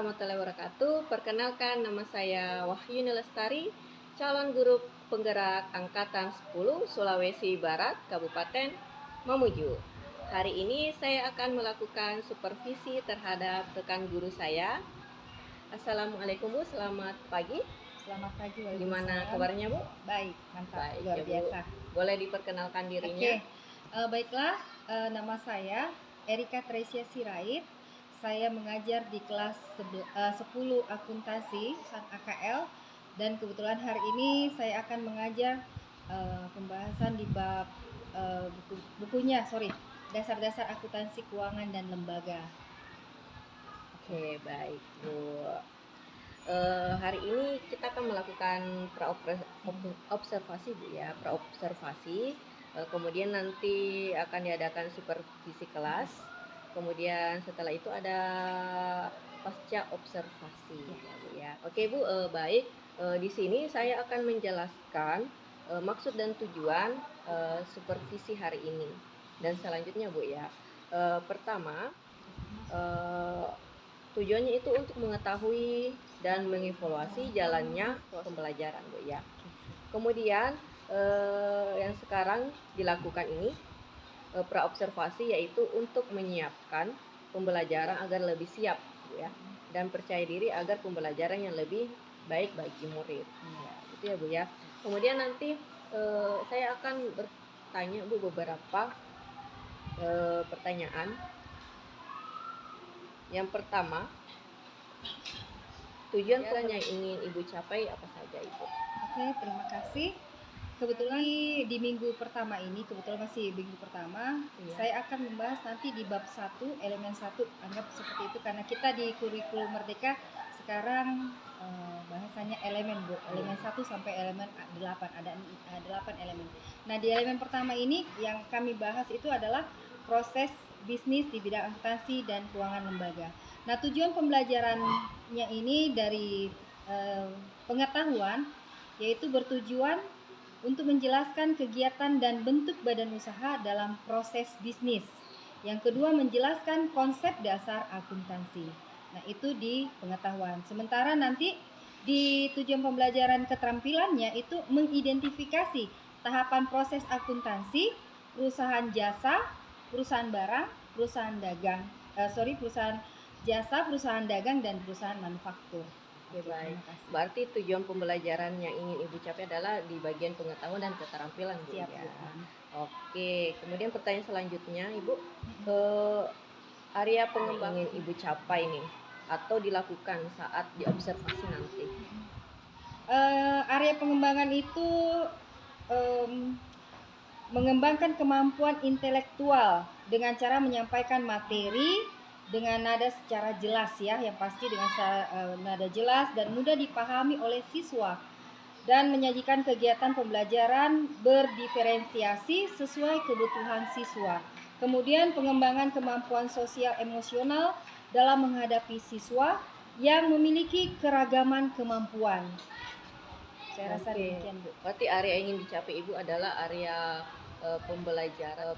warahmatullahi wabarakatuh. Perkenalkan, nama saya Wahyuni Lestari, calon guru penggerak Angkatan 10 Sulawesi Barat, Kabupaten Mamuju. Hari ini saya akan melakukan supervisi terhadap rekan guru saya. Assalamualaikum Bu, selamat pagi. Selamat pagi, Gimana kabarnya Bu? Baik, mantap, Baik, luar ya, Bu. biasa. Boleh diperkenalkan dirinya? Baiklah, nama saya Erika Tresia Sirait. Saya mengajar di kelas 10 akuntansi AKL, dan kebetulan hari ini saya akan mengajar pembahasan di bab dasar-dasar akuntansi keuangan dan lembaga. Oke, baik Bu. Hari ini kita akan melakukan observasi Bu ya, praobservasi. Kemudian nanti akan diadakan supervisi kelas. Kemudian setelah itu ada pasca observasi ya Bu ya. Oke Bu, baik. Di sini saya akan menjelaskan maksud dan tujuan supervisi hari ini. Dan selanjutnya Bu ya. Pertama, tujuannya itu untuk mengetahui dan mengevaluasi jalannya pembelajaran Bu ya. Kemudian yang sekarang dilakukan ini praobservasi, yaitu untuk menyiapkan pembelajaran agar lebih siap Bu ya, dan percaya diri agar pembelajaran yang lebih baik bagi murid. Ya, itu ya Bu ya. Kemudian nanti saya akan bertanya Bu beberapa pertanyaan. Yang pertama, tujuan yang ingin Ibu capai apa saja Ibu? Oke, terima kasih. Kebetulan di minggu pertama ini, masih minggu pertama, saya akan membahas nanti di bab 1, elemen 1, anggap seperti itu, karena kita di kurikulum Merdeka sekarang bahasanya elemen Bu, elemen 1 sampai elemen 8, ada 8 elemen. Nah, di elemen pertama ini yang kami bahas itu adalah proses bisnis di bidang akuntansi dan keuangan lembaga. Nah, tujuan pembelajarannya ini dari pengetahuan, yaitu bertujuan untuk menjelaskan kegiatan dan bentuk badan usaha dalam proses bisnis. Yang kedua, menjelaskan konsep dasar akuntansi. Nah, itu di pengetahuan. Sementara nanti di tujuan pembelajaran keterampilannya itu mengidentifikasi tahapan proses akuntansi, perusahaan jasa, perusahaan barang, perusahaan dagang, perusahaan jasa, perusahaan dagang, dan perusahaan manufaktur. Oke, baik. Berarti tujuan pembelajaran yang ingin Ibu capai adalah di bagian pengetahuan dan keterampilan Bu. Siap, ya. Bu. Oke, kemudian pertanyaan selanjutnya Ibu, area pengembangan ingin Ibu capai nih atau dilakukan saat diobservasi nanti? Area pengembangan itu mengembangkan kemampuan intelektual dengan cara menyampaikan materi dengan nada secara jelas ya, yang pasti dengan nada jelas dan mudah dipahami oleh siswa, dan menyajikan kegiatan pembelajaran berdiferensiasi sesuai kebutuhan siswa. Kemudian pengembangan kemampuan sosial emosional dalam menghadapi siswa yang memiliki keragaman kemampuan. Saya rasa demikian Bu. Berarti area yang ingin dicapai Ibu adalah area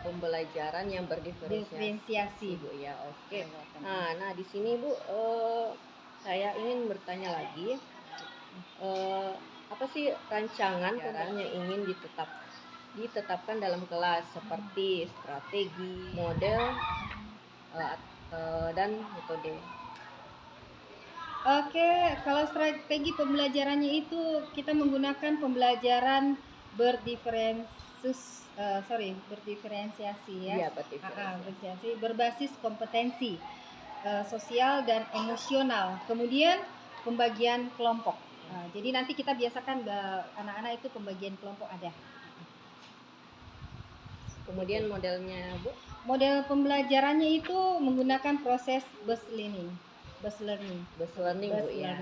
pembelajaran yang berdiferensiasi Bu ya. Oke. Nah di sini Bu, saya ingin bertanya lagi, apa sih rancangan yang ingin ditetapkan dalam kelas, seperti strategi, model, dan metode? Oke, kalau strategi pembelajarannya itu kita menggunakan pembelajaran berdiferensiasi ya. Iya, berdiferensiasi. Berbasis kompetensi sosial dan emosional. Kemudian pembagian kelompok. Jadi nanti kita biasakan anak-anak itu pembagian kelompok ada. Kemudian modelnya Bu? Model pembelajarannya itu menggunakan proses bus learning Bu ya.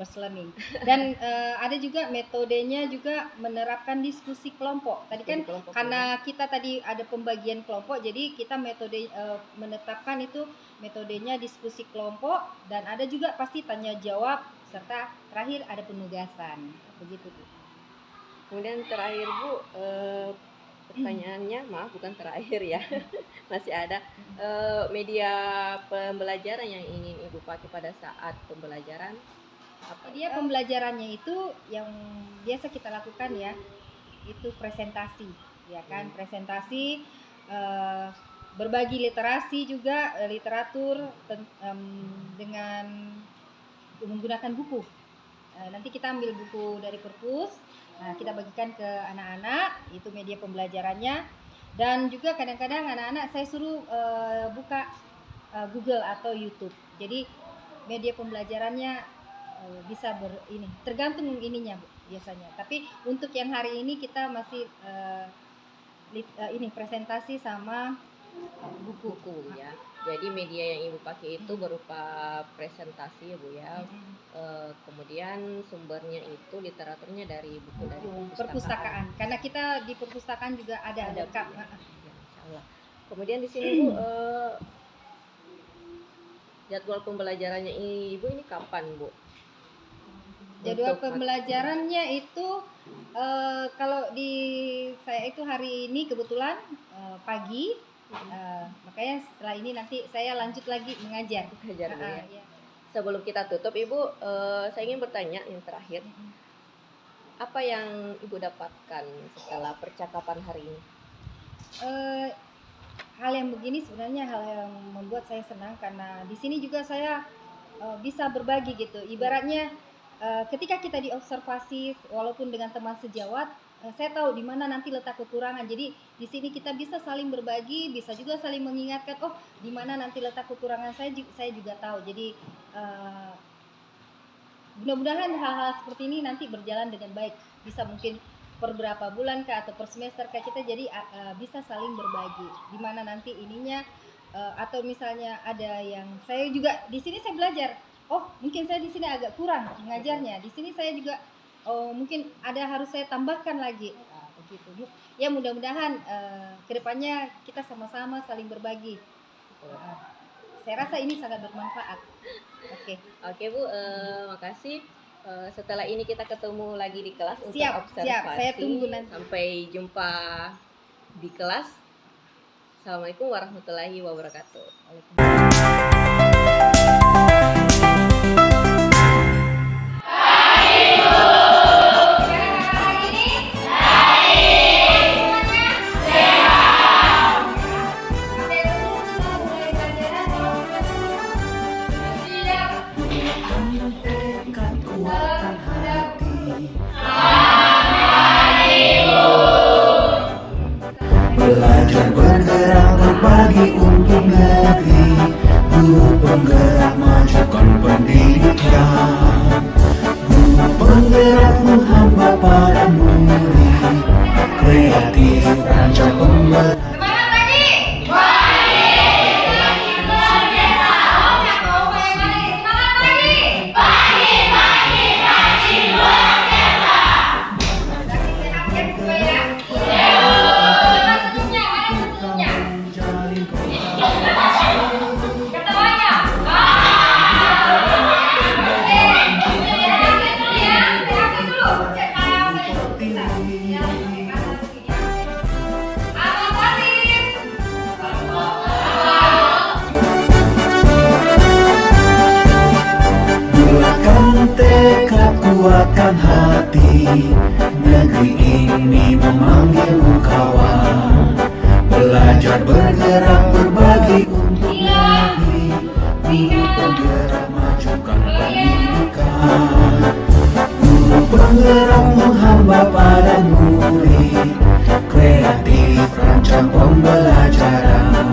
Bus learning. Dan ada juga metodenya juga menerapkan diskusi kelompok. Tadi kan karena kita tadi ada pembagian kelompok, jadi kita metode menetapkan itu metodenya diskusi kelompok, dan ada juga pasti tanya jawab, serta terakhir ada penugasan. Begitu Bu. Kemudian terakhir Bu, pertanyaannya, maaf bukan terakhir ya, masih ada media pembelajaran yang ingin Ibu pakai pada saat pembelajaran apa? Media pembelajarannya itu yang biasa kita lakukan ya, itu presentasi, ya kan? Presentasi, berbagi literasi juga, literatur dengan menggunakan buku. Nanti kita ambil buku dari perpus, kita bagikan ke anak-anak, itu media pembelajarannya. Dan juga kadang-kadang anak-anak saya suruh buka Google atau YouTube. Jadi media pembelajarannya bisa tergantung ininya Bu, biasanya. Tapi untuk yang hari ini kita masih ini presentasi sama buku ya. Jadi media yang Ibu pakai itu berupa presentasi ya Bu ya. Kemudian sumbernya itu literaturnya dari buku dari perpustakaan. Karena kita di perpustakaan juga ada lengkap. Ya, insyaallah. Kemudian di sini Bu, jadwal pembelajarannya Ibu ini kapan Bu? Jadwal pembelajarannya itu kalau di saya itu hari ini kebetulan pagi, makanya setelah ini nanti saya lanjut lagi mengajar. Ya. Sebelum kita tutup Ibu, saya ingin bertanya yang terakhir, apa yang Ibu dapatkan setelah percakapan hari ini? Hal yang begini sebenarnya hal yang membuat saya senang, karena di sini juga saya bisa berbagi gitu. Ibaratnya ketika kita diobservasi walaupun dengan teman sejawat, saya tahu di mana nanti letak kekurangan. Jadi di sini kita bisa saling berbagi, bisa juga saling mengingatkan, oh di mana nanti letak kekurangan saya juga tahu. Jadi mudah-mudahan hal-hal seperti ini nanti berjalan dengan baik. Bisa mungkin per berapa bulan kah atau per semester kah, kita jadi bisa saling berbagi. Di mana nanti ininya atau misalnya ada yang saya juga di sini saya belajar. Oh, mungkin saya di sini agak kurang mengajarnya. Di sini saya juga mungkin ada harus saya tambahkan lagi. Begitu. Ya mudah-mudahan kedepannya kita sama-sama saling berbagi. Saya rasa ini sangat bermanfaat. Oke Bu, makasih. Setelah ini kita ketemu lagi di kelas untuk observasi. Siap, saya tunggu nanti. Sampai jumpa di kelas. Assalamualaikum warahmatullahi wabarakatuh. Belajar bergerak berbagi untuk negeri, guru penggerak majukan pendidikan, guru penggerak menghamba para murid, kreatif rancang pembelajaran. Kuatkan hati, negeri ini memanggilmu kawan. Belajar bergerak berbagi untuk negeri, guru penggerak majukan pendidikan, guru penggerak menghamba pada murid, kreatif rancang pembelajaran,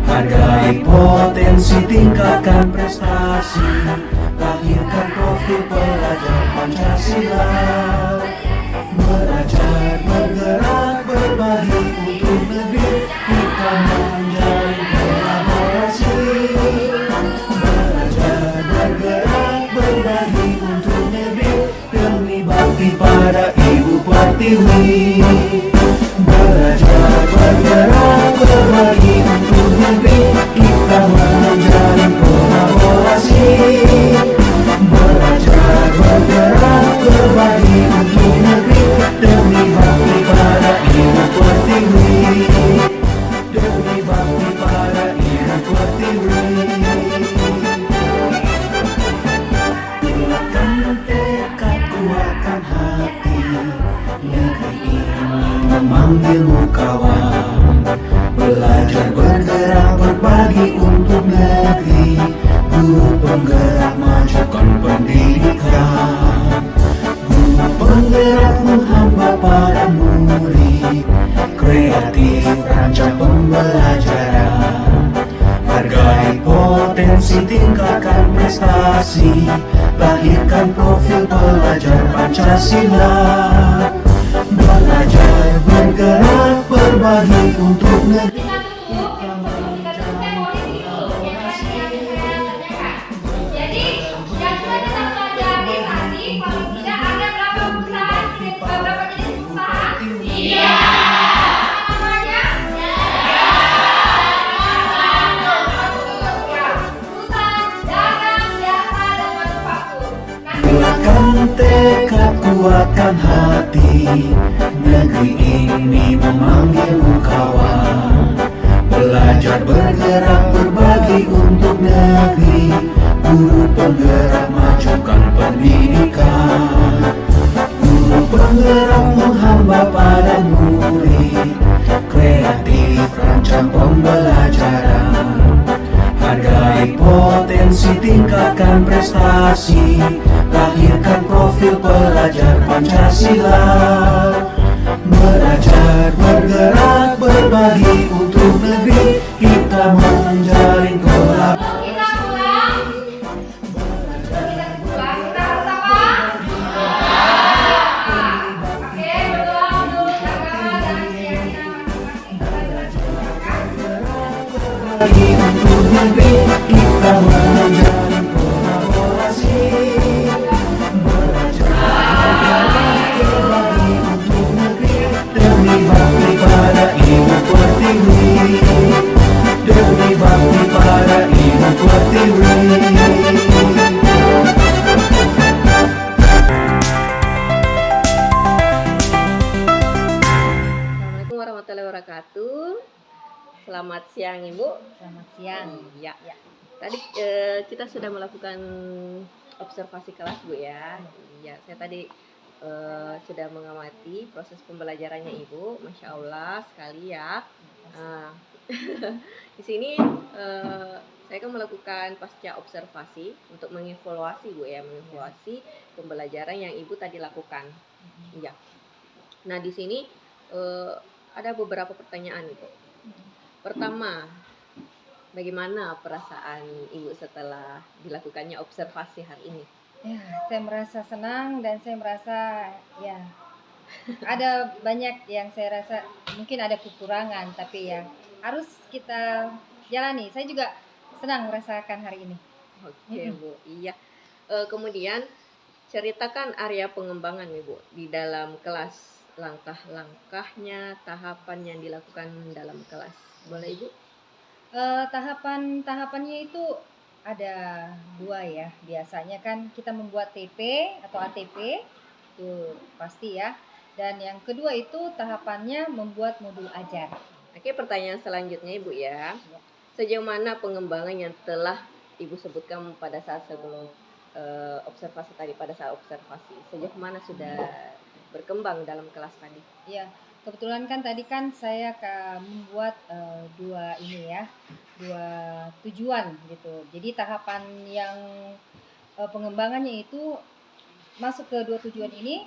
hargai potensi, tingkatkan prestasi, lahirkan profil pelajar Pancasila. Belajar bergerak berbagi untuk negeri, kita menjalin kolaborasi. Belajar bergerak berbagi untuk negeri, demi bakti pada Ibu Pertiwi. Belajar bergerak berbagi untuk negeri, kita menjalin kolaborasi. Belajar bergerak berbagi untuk negeri, demi bakti pada Ibu Pertiwi. memanggilmu kawan. Belajar bergerak berbagi untuk negeri, guru penggerak majukan pendidikan. Guru penggerak menghamba pada murid, kreatif rancang pembelajaran. Hargai potensi, tingkatkan prestasi, lahirkan profil pelajar Pancasila. Belajar bergerak berbagi untuk negeri. Jadi, yang sudah kita pelajari tadi, kalau tidak ada berapa perusahaan, berapa jenis usaha? Iya. Namanya? Perusahaan dagang, jasa, dan manufaktur. Kuatkan tekad, kuatkan hati, negeri ini memanggilmu kawan. Belajar bergerak berbagi untuk negeri, guru penggerak majukan pendidikan. Guru penggerak menghamba pada murid, kreatif rancang pembelajaran. Hargai potensi, tingkatkan prestasi, lahirkan profil pelajar Pancasila. Belajar bergerak berbagi untuk negeri, kita menjalin kolaborasi. Kita pulang. Kita pulang. Kita harus apa? Oke, berdoa dulu, jaga dan keyakinan masing-masing. Berbagi untuk negeri, kita menjalin kolaborasi. Belajar berbagi untuk negeri, demi bakti pada Ibu Pertiwi, demi bakti pada Ibu Pertiwi. Assalamualaikum warahmatullahi wabarakatuh. Selamat siang Ibu. Selamat siang. Iya. Tadi kita sudah melakukan observasi kelas Bu ya. Iya, saya tadi sudah mengamati proses pembelajarannya Ibu. Masya Allah sekali ya. Di sini saya akan melakukan pasca observasi untuk mengevaluasi Bu ya, mengevaluasi pembelajaran yang Ibu tadi lakukan. Iya. Nah di sini ada beberapa pertanyaan Ibu. Pertama, bagaimana perasaan Ibu setelah dilakukannya observasi hari ini? Ya, saya merasa senang dan saya merasa ya ada banyak yang saya rasa mungkin ada kekurangan, tapi ya harus kita jalani. Saya juga senang merasakan hari ini. Oke Bu, iya. Kemudian ceritakan area pengembangan Ibu di dalam kelas, langkah-langkahnya, tahapan yang dilakukan dalam kelas. Boleh Ibu? Tahapannya itu ada 2 ya. Biasanya kan kita membuat TP atau ATP, itu pasti ya. Dan yang kedua itu tahapannya membuat modul ajar. Oke, pertanyaan selanjutnya Ibu ya. Sejauh mana pengembangan yang telah Ibu sebutkan pada saat sebelum observasi tadi, pada saat observasi, sejauh mana sudah berkembang dalam kelas tadi? Ya, kebetulan kan tadi kan saya membuat 2 tujuan gitu. Jadi tahapan yang pengembangannya itu masuk ke 2 tujuan ini.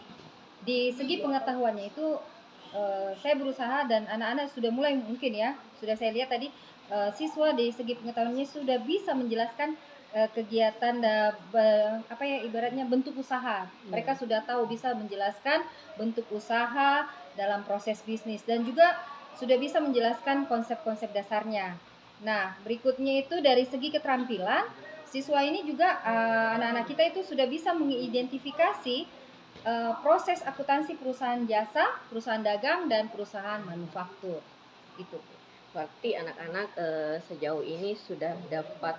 Di segi pengetahuannya itu saya berusaha dan anak-anak sudah mulai mungkin ya, sudah saya lihat tadi siswa di segi pengetahuannya sudah bisa menjelaskan kegiatan ibaratnya bentuk usaha. Mereka sudah tahu bisa menjelaskan bentuk usaha dalam proses bisnis dan juga sudah bisa menjelaskan konsep-konsep dasarnya. Nah, berikutnya itu dari segi keterampilan, siswa ini juga anak-anak kita itu sudah bisa mengidentifikasi proses akuntansi perusahaan jasa, perusahaan dagang, dan perusahaan manufaktur. Itu. Berarti anak-anak sejauh ini sudah dapat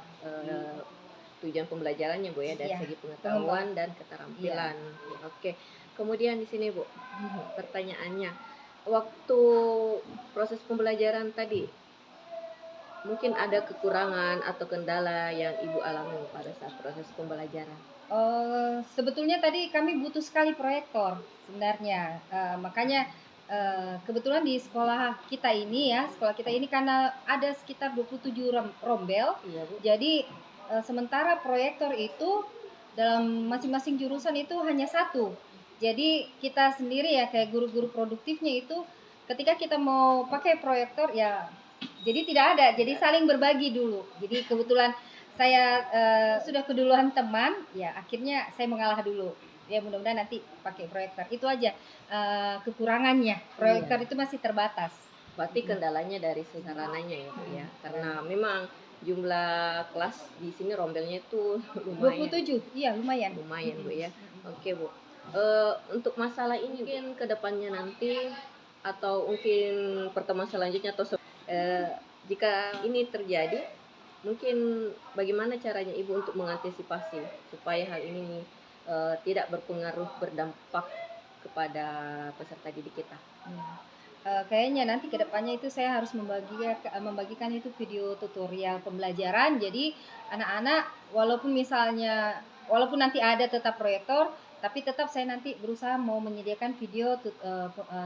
tujuan pembelajarannya Bu ya, dari Iya, segi pengetahuan dan keterampilan. Oke. Kemudian di sini Bu, pertanyaannya, waktu proses pembelajaran tadi mungkin ada kekurangan atau kendala yang Ibu alami pada saat proses pembelajaran? Sebetulnya tadi kami butuh sekali proyektor sebenarnya, makanya kebetulan di sekolah kita ini karena ada sekitar 27 rombel. Iya, Bu. Jadi sementara proyektor itu dalam masing-masing jurusan itu hanya satu. Jadi kita sendiri ya kayak guru-guru produktifnya itu ketika kita mau pakai proyektor ya jadi tidak ada. Jadi saling berbagi dulu. Jadi kebetulan saya sudah keduluan teman, ya akhirnya saya mengalah dulu. Ya mudah-mudahan nanti pakai proyektor. Itu aja kekurangannya. Proyektor itu masih terbatas. Berarti kendalanya dari sasarannya ya, Bu ya. Karena memang jumlah kelas di sini rombelnya itu lumayan. 27, iya lumayan. Lumayan, Bu ya. Oke, Bu. Untuk masalah ini mungkin ke depannya nanti atau mungkin pertemuan selanjutnya atau jika ini terjadi, mungkin bagaimana caranya Ibu untuk mengantisipasi supaya hal ini tidak berdampak kepada peserta didik kita? Kayaknya nanti kedepannya itu saya harus membagikan itu video tutorial pembelajaran. Jadi anak-anak walaupun nanti ada tetap proyektor, tapi tetap saya nanti berusaha mau menyediakan video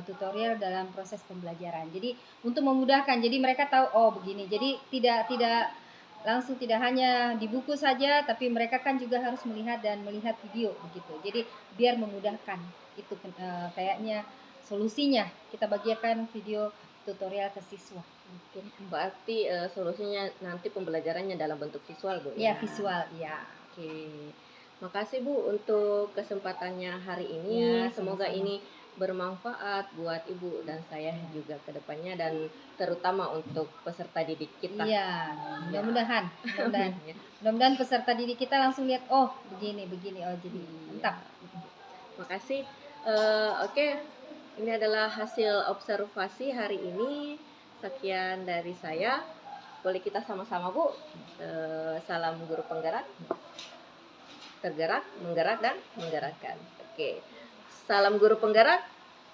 tutorial dalam proses pembelajaran. Jadi untuk memudahkan, jadi mereka tahu oh begini. Jadi tidak langsung tidak hanya di buku saja, tapi mereka kan juga harus melihat video begitu. Jadi biar memudahkan itu kayaknya solusinya kita bagikan video tutorial ke siswa. Mungkin berarti solusinya nanti pembelajarannya dalam bentuk visual, Bu Ya ya. visual, ya. Oke. Makasih Bu untuk kesempatannya hari ini. Ya, Semoga sama-sama. ini bermanfaat buat Ibu dan saya juga ke depannya dan terutama untuk peserta didik kita. Iya, mudah-mudahan. Ya. Mudah-mudahan peserta didik kita langsung lihat oh begini oh jadi mantap. Makasih. Oke, ini adalah hasil observasi hari ini. Sekian dari saya. Boleh kita sama-sama Bu. Salam guru penggerak. Tergerak, menggerak dan menggerakkan. Oke. Salam guru penggerak,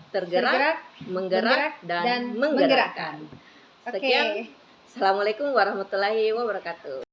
tergerak, menggerak dan menggerakkan. Oke. Sekian. Assalamualaikum warahmatullahi wabarakatuh.